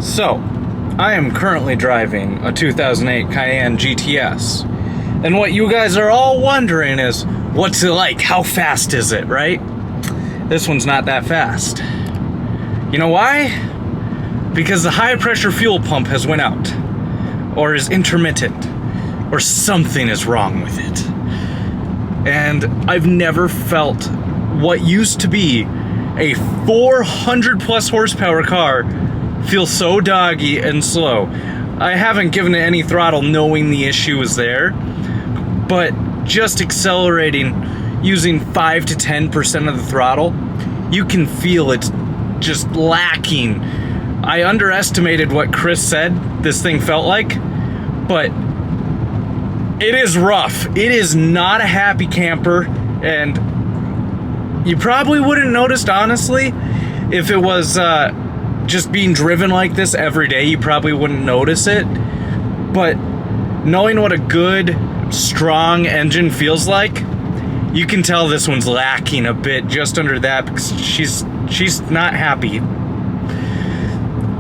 So, I am currently driving a 2008 Cayenne GTS. And what you guys are all wondering is, what's it like? How fast is it, right? This one's not that fast. You know why? Because the high pressure fuel pump has went out. Or is intermittent. Or something is wrong with it. And I've never felt what used to be a 400 plus horsepower car feel so doggy and slow. I haven't given it any throttle knowing the issue was there, but just accelerating using 5 to 10% of the throttle, you can feel it's just lacking. I underestimated what Chris said this thing felt like, but it is rough. It is not a happy camper, and you probably wouldn't notice, honestly, if it was just being driven like this every day. You probably wouldn't notice it, but knowing what a good, strong engine feels like, you can tell this one's lacking a bit just under that, because she's not happy.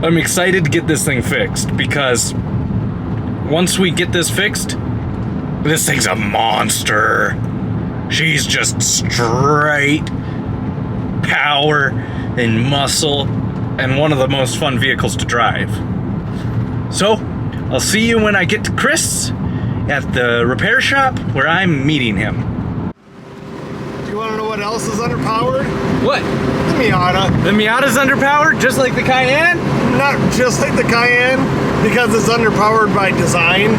I'm excited to get this thing fixed, because once we get this fixed, this thing's a monster. She's just straight power and muscle, and one of the most fun vehicles to drive. So, I'll see you when I get to Chris at the repair shop where I'm meeting him. Do you want to know what else is underpowered? What? The Miata. The Miata's underpowered, just like the Cayenne? Not just like the Cayenne, because it's underpowered by design.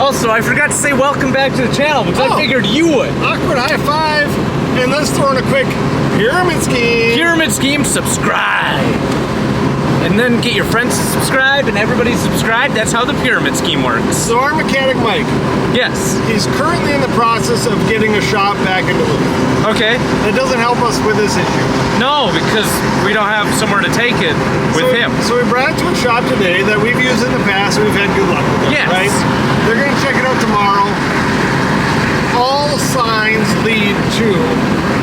Also, I forgot to say welcome back to the channel, because I figured you would. Awkward high five, and let's throw in a quick pyramid scheme. Pyramid scheme, subscribe. And then get your friends to subscribe and everybody subscribe. That's how the pyramid scheme works. So our mechanic, Mike. Yes. He's currently in the process of getting a shop back in Duluth. Okay. That doesn't help us with this issue. No, because we don't have somewhere to take it with him. So we brought it to a shop today that we've used in the past and we've had good luck with it. Yes. Right? They're going to check it out tomorrow. All signs lead to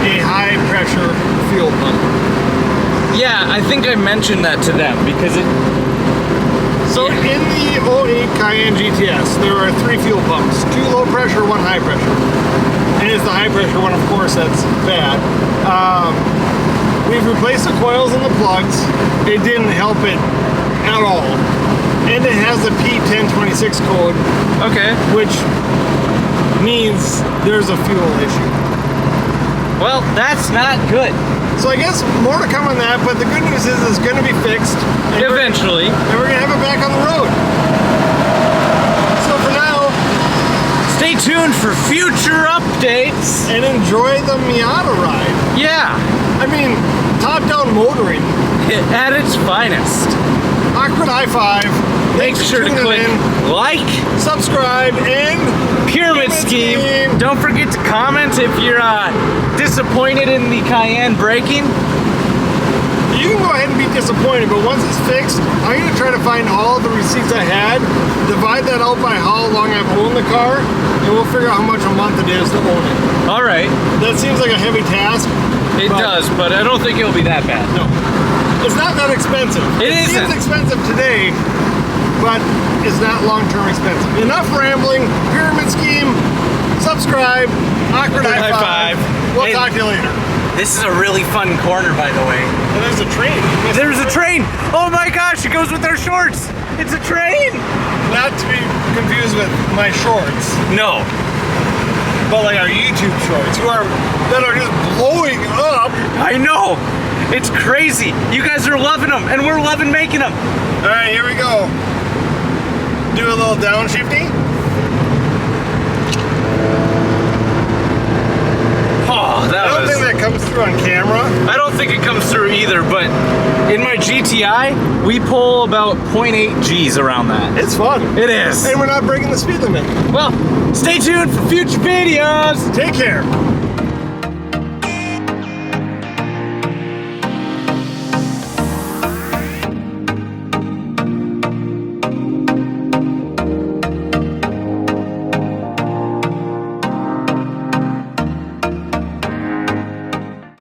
a high pressure fuel pump. Yeah, I think I mentioned that to them because it... So in the 08 Cayenne GTS, there are 3 fuel pumps. 2 low pressure, 1 high pressure. And it's the high pressure one, of course, that's bad. We've replaced the coils and the plugs. It didn't help it at all. And it has a P1026 code. Okay. Which means there's a fuel issue. Well, that's not good. So I guess more to come on that, but the good news is it's going to be fixed. Eventually. And we're going to have it back on the road. So for now, stay tuned for future updates. And enjoy the Miata ride. Yeah. I mean, top-down motoring. At its finest. Awkward high five. Make sure to click like, subscribe, and pyramid scheme. Don't forget to comment if you're disappointed in the Cayenne braking. You can go ahead and be disappointed, but once it's fixed, I'm going to try to find all the receipts I had, divide that out by how long I've owned the car, and we'll figure out how much a month it is to own it. All right. That seems like a heavy task. It does, but I don't think it'll be that bad. No. It's not that expensive. It isn't. Seems expensive today, but it's not long-term expensive. Enough rambling. Pyramid scheme. Subscribe. Awkward high five. We'll talk to you later. This is a really fun corner, by the way. And there's a train. There's a train. Oh my gosh, it goes with our shorts. It's a train. Not to be confused with my shorts. No. But like our YouTube shorts, that are just blowing up. I know. It's crazy. You guys are loving them, and we're loving making them. All right, here we go. Do a little downshifting. Oh, I don't think that comes through on camera. I don't think it comes through either, but in my GTI, we pull about 0.8 G's around that. It's fun. It is. And we're not breaking the speed limit. Well, stay tuned for future videos. Take care.